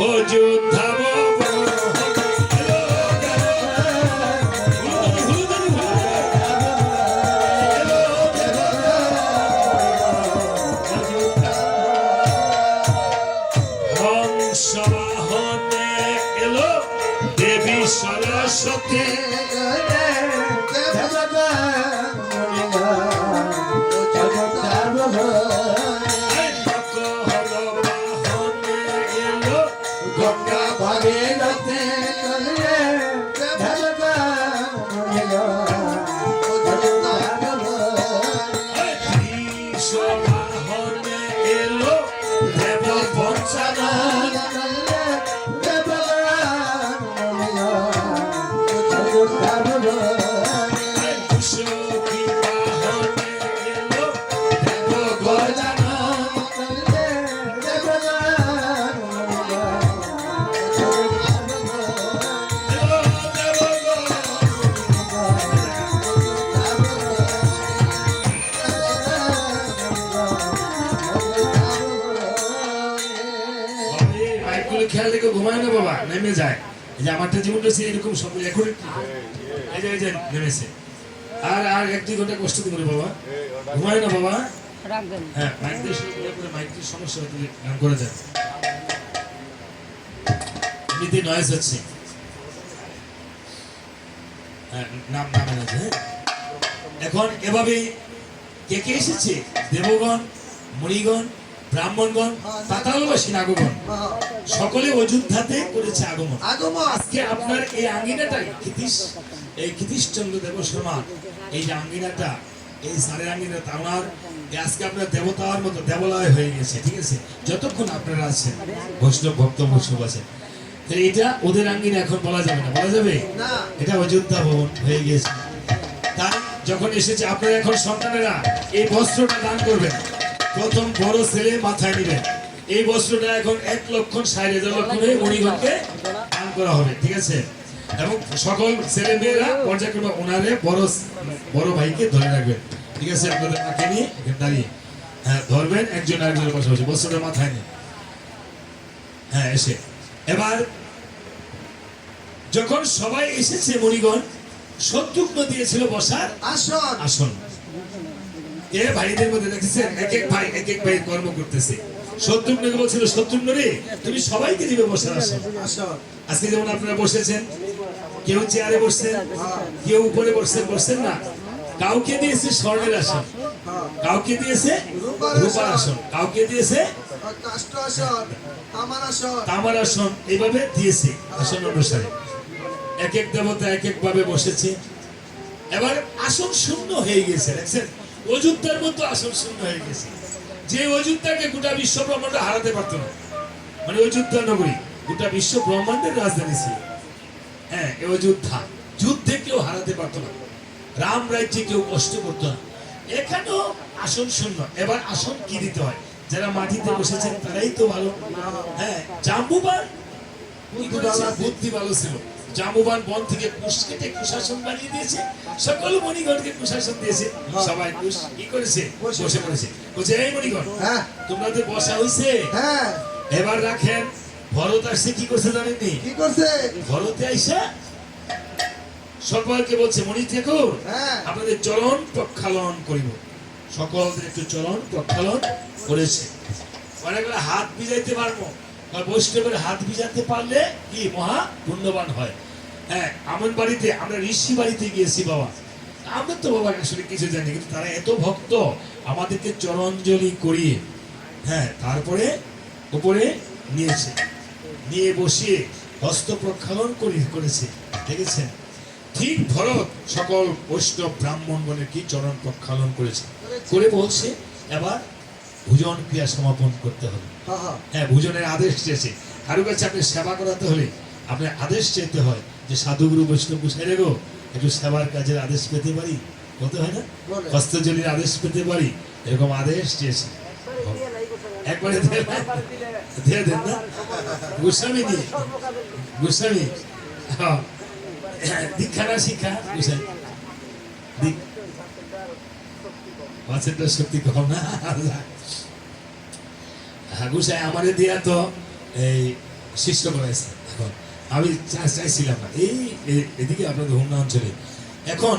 অযোধ্যা হংসবাহনে এলো দেবী সরস্বতী গঙ্গা ভাগীরথী বাহনে এলো দেব পঞ্চানন কুশকী বাহনে এলো দেব গজানন খেয়াল রেখে ঘুমায় না বাবা, নেমে যায়। এই যে আমারটা জীবনটা সে এরকম সব এখন এই যে নেমেছে আর আর 1-2 ঘন্টা কষ্ট করে বাবা, ঘুমায় না বাবা। হ্যাঁ মাইক দিয়ে শুরু করে মাইকের সমস্যা হতে গান করা যায়, এমনিতে নয়েজ হচ্ছে। হ্যাঁ নাম নামে আছে। হ্যাঁ এখন এভাবেই কে কে এসেছে? দেবগণ, মুনিগণ, ব্রাহ্মণগণ, পাতালবাসী নাগগণ সকলে অযোধ্যাতে করেছে আগমন। আজকে আপনার এই আঙ্গিনাটাই এই ক্ষিতীশচন্দ্র দেবশর্মা এই যে আঙ্গিনাটা, এই সারের আঙ্গিনাটা আমার আজকে আপনার দেবতার মতো দেবালয় হয়ে গেছে। ঠিক আছে, যতক্ষণ আপনারা আছেন বৈষ্ণব ভক্ত বৈষ্ণব আছেন, এটা ওদের আঙ্গিনা এখন বলা যাবে না, বলা যাবে এটা অযোধ্যা ভবন হয়ে গেছে। তাই যখন এসেছে আপনারা এখন সন্তানেরা এই বস্ত্রটা দান করবেন। প্রথম বড় ছেলে মাথায় নেবেন এই বস্ত্রটা, এখন 1,60,000 মণিগণকে দান করা হবে। ঠিক আছে, এবং সকল ছেলে মেয়েরা পর্যায়ক্রমে ওনারে বড় ভাইকে ধরে রাখবেন। ঠিক আছে, আপনাদের মাকে নিয়ে দাঁড়িয়ে হ্যাঁ ধরবেন, একজন আরেকজনের পাশাপাশি বস্ত্রটা মাথায় নিয়ে হ্যাঁ এসে। এবার যখন সবাই এসেছে মণিগণ শত্রুঘ্ন দিয়েছিল বসার আসন। আসন এ ভাইদের মধ্যে দেখেছেন এক এক ভাই কর্ম করতেছে। শত্রুঘ্নকে বলছিল, শত্রুঘ্ন রে তুমি সবাইকে দিবে বসার আসন। আজকে যেমন আপনারা বসেছেন, কেউ চেয়ারে বসছেন, কেউ উপরে বসছেন না, কাউকে দিয়েছে স্বর্ণের আসন, কাউকে দিয়েছে রূপার আসন, কাউকে দিয়েছে তামার আসন, এইভাবে দিয়েছে আসন অনুসারে। এক এক দেবতা এক এক ভাবে বসেছে। এবার আসন শূন্য হয়ে গেছে, দেখছেন অযোধ্যার মতো আসন শূন্য হয়ে গেছে। যে অযোধ্যাকে গোটা বিশ্ব ব্রহ্মাণ্ড হারাতে পারতো না, মানে অযোধ্যা নগরী গোটা বিশ্ব ব্রহ্মাণ্ডের রাজধানী ছিল। হ্যাঁ এই অযোধ্যা যুদ্ধে কেউ হারাতে পারতো না, রাম রাজ্যে কেউ কষ্ট করতো না। এখানেও আসন শূন্য। এবার আসন কি দিতে হয়? যারা মাটিতে বসেছেন তারাই তো ভালো। হ্যাঁ জাম্বুবান বুদ্ধি ভালো ছিল। জাম্বুবান বন থেকে কুশ কেটে কুশাসন বানিয়ে দিয়েছে, সকল মণিগণকে কুশাসন দিয়েছে। সবাই কুশ কি করেছে? বসে পড়েছে। বলছে এই মণিগণ তোমরা তো বসা হইছে, এবার রাখেন। ভরত আসছে কি করছে জানেননি? কি করছে? ভরতে আইসা সকলকে বলছে মণি ঠাকুর আপনাদের চরণ প্রক্ষালন করিব। সকলদের একটু চরণ প্রক্ষালন করেছে। অনেকগুলো হাত ভিজাইতে পারবো, বৈষ্ণবের হাত ভিজাতে পারলে কি মহা পুণ্যবান হয়। হ্যাঁ আমার বাড়িতে আমরা ঋষি বাড়িতে গিয়েছি বাবা, আমরা তো বাবা আসলে কিছু জানি, কিন্তু তারা এত ভক্ত আমাদেরকে চরণজলি করিয়ে হ্যাঁ তারপরে উপরে নিয়েছে, নিয়ে বসিয়ে হস্ত প্রক্ষালন করেছে। দেখেছেন ঠিক ভরত সকল বৈষ্ণব ব্রাহ্মণগণের কি চরণ প্রক্ষালন করেছে, করে বলছে এবার ভোজন ক্রিয়া সমাপন করতে হবে। হ্যাঁ ভোজনের আদেশ চেয়েছে। কারো কাছে আপনি সেবা করাতে হলে আপনার আদেশ চাইতে হয় যে সাধুগুরু বৈষ্ণব গোসাই গো একটু সেবার কাজের আদেশ পেতে পারি, বলতে হয় না? হস্তজলির আদেশ পেতে পারি, এরকম আদেশ চেয়েছে। একবারে দিয়ে দেন না গোস্বামী দিয়ে, গোস্বামী দীক্ষা না শিক্ষা গোসাই বাচ্চাটার শক্তি কম না। গোসাই আমারে দিয়া তো এই শিষ্য করাইছে। এখন আমি চাইছিলাম না এদিকে আপনাদের হোমনা অঞ্চলে। এখন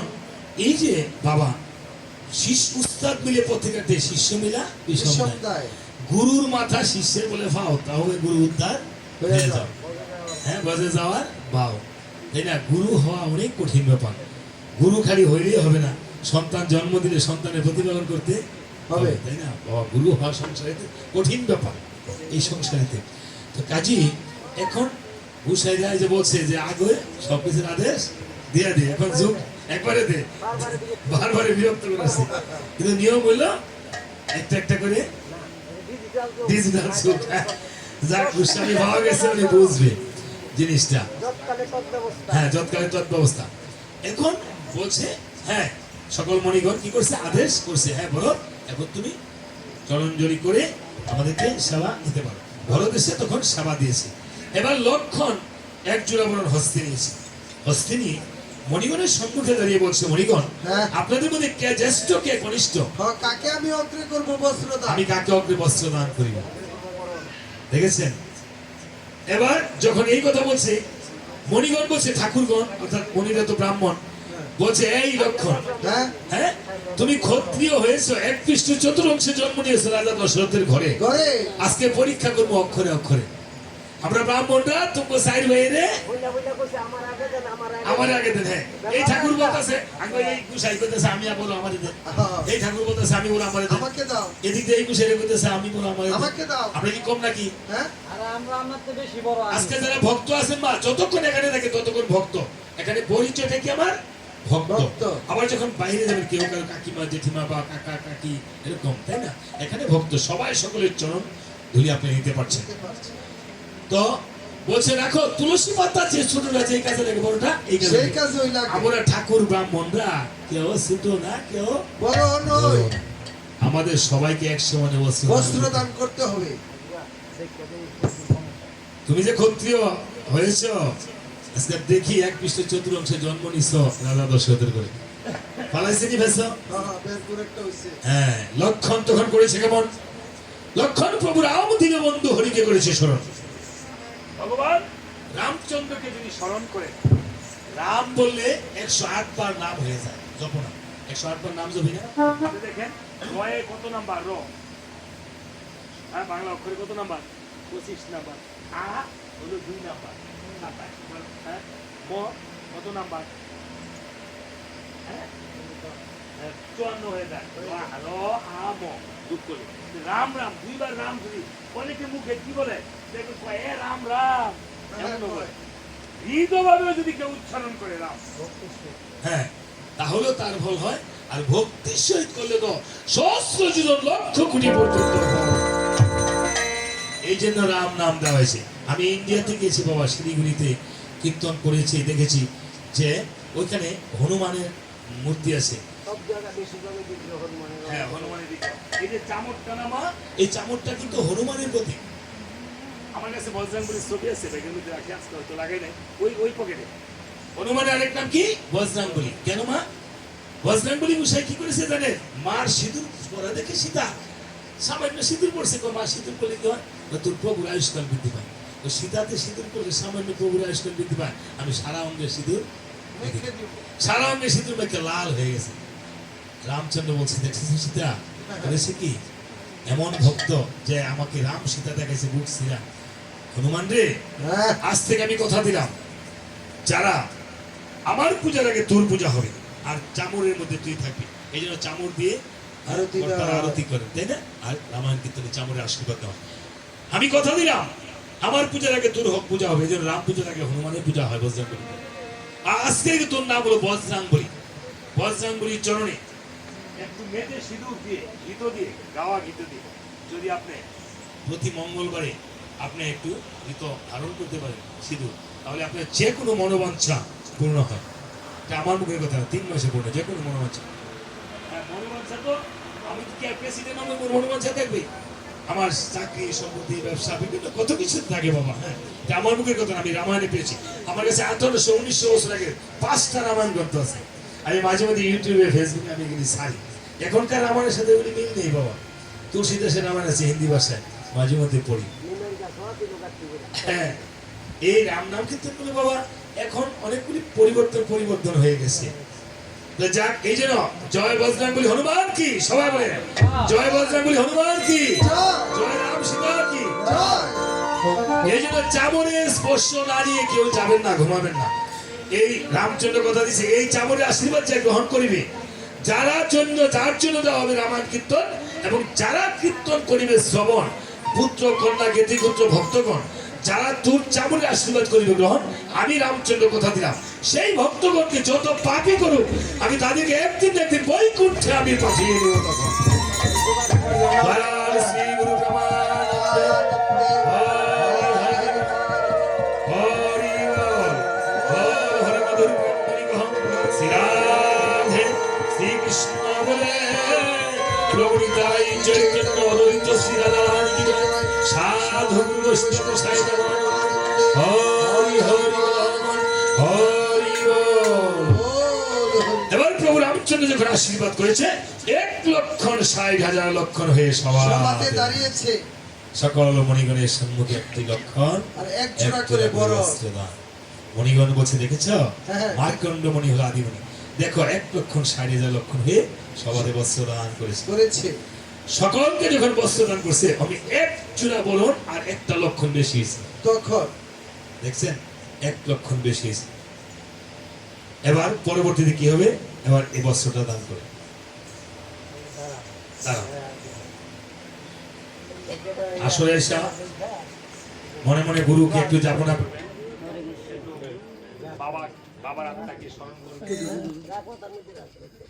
এই যে বাবা শিষ্য উস্তাদ মিলে পত্রিকাতে শিষ্য মিলা বিষম দেয়। গুরুর মাথা শিষ্যের বলে ফাও, তাহলে গুরু উদ্ধার হয়ে যাও। হ্যাঁ, বজে যাওয়ার বাও, তাই না? গুরু হওয়া অনেক কঠিন ব্যাপার। গুরু খালি হইলেই হবে না, সন্তান জন্ম দিলে সন্তানের প্রতিপালন করতে হবে, তাই না? বাবা, গুরু হওয়া সংসারিতে কঠিন ব্যাপার এই সংসারিতে। তো কাজী এখন গুসাইরা যে বলছে যে আগে সব কিছুর আদেশ দিয়ে দে, এখন যুগ একবারে দে, বারবারে বিরক্ত করেছে। কিন্তু নিয়ম হইলো একটা একটা করে ডিজিটাল যুগ। যাক, গোস্বামী পাওয়া গেছে, উনি বুঝবে জিনিসটা। হ্যাঁ, যৎকালে তৎব্যবস্থা। এখন বলছে হ্যাঁ, সকল মণিগণ কি করছে, আদেশ করছে, হ্যাঁ ভরত, এখন তুমি চরণজলি করে আমাদেরকে সেবা দিতে পারো। ভরত এসে তখন সেবা দিয়েছে। এবার লক্ষণ এক জোড়া বরণ হস্তে নিয়েছে। হস্তে নিয়ে মণিগণের সম্মুখে দাঁড়িয়ে বলছে, মণিগণ, আপনাদের মধ্যে কে জ্যেষ্ঠ, কে কনিষ্ঠ? কাকে আমি অগ্রে করব বস্ত্র দান? আমি কাকে অগ্রে বস্ত্র দান করিব? দেখেছেন? এবার যখন এই কথা বলছে, মণিগণ বলছে, ঠাকুরগণ অর্থাৎ মণিরা তো ব্রাহ্মণ, বলছে এই লক্ষণ, হ্যাঁ তুমি ক্ষত্রিয় হয়েছো, এক পৃষ্ঠ চতুর্থ জন্ম নিয়েছো রাজা দশরথের ঘরে। আজকে পরীক্ষা করবো অক্ষরে অক্ষরে। আমরা ব্রাহ্মণরা তুমি সাইড বাইরে আমার আগে দেন। হ্যাঁ, এই ঠাকুর বলতেছে এই গুসাই করতেছে, আমি বলো আমার দেন। এই ঠাকুর বলতেছে, আমি বলো আমার দেন। এদিক দিয়ে এই গুসাই করতেছে, আমি বলো আমার দেন। আমরা কি কম নাকি? আজকে যারা ভক্ত আছেন মা, যতক্ষণ এখানে থাকে ততক্ষণ ভক্ত। এখানে পরিচয়টা কি আমার ভক্ত। আবার যখন বাইরে যাবেন, কেউ কারো কাকিমা, জেঠিমা বা কাকা কাকি এরকম, তাই না? এখানে ভক্ত, সবাই সকলের চরণ ধুলি আপনি নিতে পারছেন। তো বলছে রাখো তুলসী পাতা, যে ছোটটা যে কাজে লাগে, বড়টা এই কাজে লাগে। আমরা ঠাকুর ব্রাহ্মণরা কেউ ছোট না, কেউ বড় নয়। আমাদের সবাইকে এক সমানে বস্ত্র দান করতে হবে। তুমি যে ক্ষত্রিয় হয়েছ, আজকে দেখি এক পৃষ্ঠ চতুর্থে জন্ম নিছ রাজা দশরথের ঘরে। পালাইছে কি ভেছ? হ্যাঁ, লক্ষণ তখন করেছে কেমন? লক্ষণ প্রভু রাম দিনে বন্ধু হরিকে করেছে স্মরণ। ভগবান রামচন্দ্রকে যদি স্মরণ করে, রাম বললে 108 বার নাম হয়ে যায়, জপনা 108 বার নাম জপি না। দেখেন রয়ে কত নাম্বার? র, হ্যাঁ, বাংলা অক্ষরে কত নাম্বার? 25 নাম্বার। আ হলো 2 নাম্বার। হ্যাঁ, ম কত নাম্বার? হ্যাঁ, 54 হয়ে যায়। র আ ম দুঃখ করে রাম রাম দুইবার রাম ধরি। অনেকে মুখে কি বলে, দেখো এ রাম রাম, এমন বলে। হৃদয়ভাবে যদি কেউ উচ্চারণ করে রাম, হ্যাঁ, তাহলে তার ফল হয়। আর ভক্তির সহিত করলে তো সহস্র জীবন, লক্ষ কোটি পর্যন্ত। এই জন্য রাম নাম দেওয়া হয়েছে। আমি ইন্ডিয়াতে গেছি বাবা, শিলিগুড়িতে কীর্তন করেছি, দেখেছি যে ওইখানে হনুমানের মূর্তি আছে। হ্যাঁ, হনুমানের বিগ্রহ। এই যে চামড়টা না মা, এই চামড়টা কিন্তু হনুমানের প্রতীক। আমার কাছে বজরংবলীর ছবি আছে, ব্যাগের মধ্যে রাখি, আজকে হয়তো লাগাই নাই, ওই পকেটে। হনুমানের আরেক নাম কি? বজরংবলী। কেন মা? বজরংবলী মশাই কি করেছে জানেন? মার সিঁদুর পরা দেখে সীতা সামান্য সিঁদুর পড়ছে, মা সিঁদুর করলে কি হয়? তোর প্রভুর আয়ুষ্কাল বৃদ্ধি পায়। তো সীতাতে সিঁদুর করলে সামান্য প্রভুর আয়ুষ্কাল বৃদ্ধি পায়। আমি সারা অঙ্গের সিঁদুর, সারা অঙ্গের সিঁদুর মেখে লাল হয়ে গেছে। রামচন্দ্র বলছে, দেখছিস সীতা করেছে কি? এমন ভক্ত যে আমাকে রাম সীতা দেখাইছে, বুক সিরা। হনুমান রে, আজ থেকে আমি কথা দিলাম, যারা আমার পূজার আগে তোর পূজা হবে, আর চামড়ের মধ্যে তুই থাকবি। এই জন্য চামড় দিয়ে আরতি করে, তাই না? আর রামায়ণ কীর্তনে চামড়ের আশীর্বাদ দেওয়া। আমি কথা দিলাম, আমার পূজার আগে তোর পূজা হবে। এই জন্য রাম পূজার আগে হনুমানের পূজা হয়, বজরংবলী। আর আজকে তোর নাম হলো বজরংবলী। বজরংবলীর চরণে একটু মেটে সিঁদুর দিয়ে, গীত দিয়ে, গাওয়া গীত দিয়ে যদি আপনি প্রতি মঙ্গলবারে আপনি একটু গীত ধারণ করতে পারেন সিঁদুর, তাহলে আপনার যে কোনো মনোবাঞ্ছা পূর্ণ হয়। এটা আমার মুখের কথা, 3 মাসে পূর্ণ যে কোনো মনোবাঞ্ছা। মনোবাঞ্ছা তো আমি কি প্রেসিডেন্ট, আমার মনোবাঞ্ছা থাকবে? আমার চাকরি, সম্পত্তি, ব্যবসা, বিভিন্ন কত কিছু থাকে বাবা। হ্যাঁ, এটা আমার মুখের কথা, আমি রামায়ণে পেয়েছি। আমার কাছে 1800-1900 বছর আগে 5টা রামায়ণ গ্রন্থ আছে। আমি মাঝে মাঝে ইউটিউবে, ফেসবুকে আমি এগুলি ছাড়ি। এখনকার রামায়ণের সাথে ওগুলি মিল নেই বাবা। তুলসীদাসের রামায়ণ আছে হিন্দি ভাষায়, মাঝে মধ্যে পড়ি। হ্যাঁ, এই রাম নাম কীর্তন করলে বাবা এখন অনেকগুলি পরিবর্তন হয়ে গেছে। তো যাক, এই জন্য জয় বজরং বলি হনুমান কি, সবাই বলে জয় বজরং বলি হনুমান কি, জয়, জয় রাম সীতা কি। জয়। এই জন্য চামড়ের স্পর্শ না নিয়ে কেউ যাবেন না, ঘুমাবেন না। এই রামচন্দ্র কথা দিছে, এই চামড়ের আশীর্বাদ যা গ্রহণ করিবে, যার জন্য দেওয়া হবে রামায়ণ কীর্তন, এবং যারা কীর্তন করিবে শ্রবণ, পুত্র কন্যা জ্ঞাতি পুত্র ভক্তগণ, যারা তোর চামড়ের আশীর্বাদ করিবে গ্রহণ, আমি রামচন্দ্র কথা দিলাম, সেই ভক্তগণকে যত পাপী করুক আমি তাদেরকে একদিন বৈকুণ্ঠে আমি পাঠিয়ে দেবো। তখন দয়াল শ্রী গুরু প্রেমানন্দে হরি বল, হরি মধুর কীর্তনী কহং, শ্রী রাধে শ্রীকৃষ্ণ বলে প্রভু নিতাই চৈতন্য অদ্বৈত শ্রী রাধারানী কি জয়, সাধু বৈষ্ণব সাইতে হরি হরি বল, হরি বল। এবার প্রভু রামচন্দ্র যখন আশীর্বাদ করেছে 1,60,000 লক্ষণ হয়ে সমাতে সবাই দাঁড়িয়েছে সকল মণিগণের সম্মুখে একটি লক্ষণ, আর এক জোড়া করে বড়। মণিগণ বলছে দেখেছ, হ্যাঁ। মার্কণ্ড মণি হলো আদিমণি। দেখো 1,60,000 লক্ষণ হয়ে সবাই বস্ত্রদান করেছে। করেছে। সকলকে যখন বস্ত্রদান করছে আমি এক চূড়া বলুন আর একটা লক্ষণ বেশি হয়েছে। তখন দেখছেন 1 লক্ষণ বেশি হয়েছে। এবার পরবর্তীতে কি হবে, এবার এই বস্ত্রটা দান করে দাঁড়াও। আসলে এসা মনে মনে গুরুকে একটু যাপনা বাবার আত্মাকে স্মরণ করবে।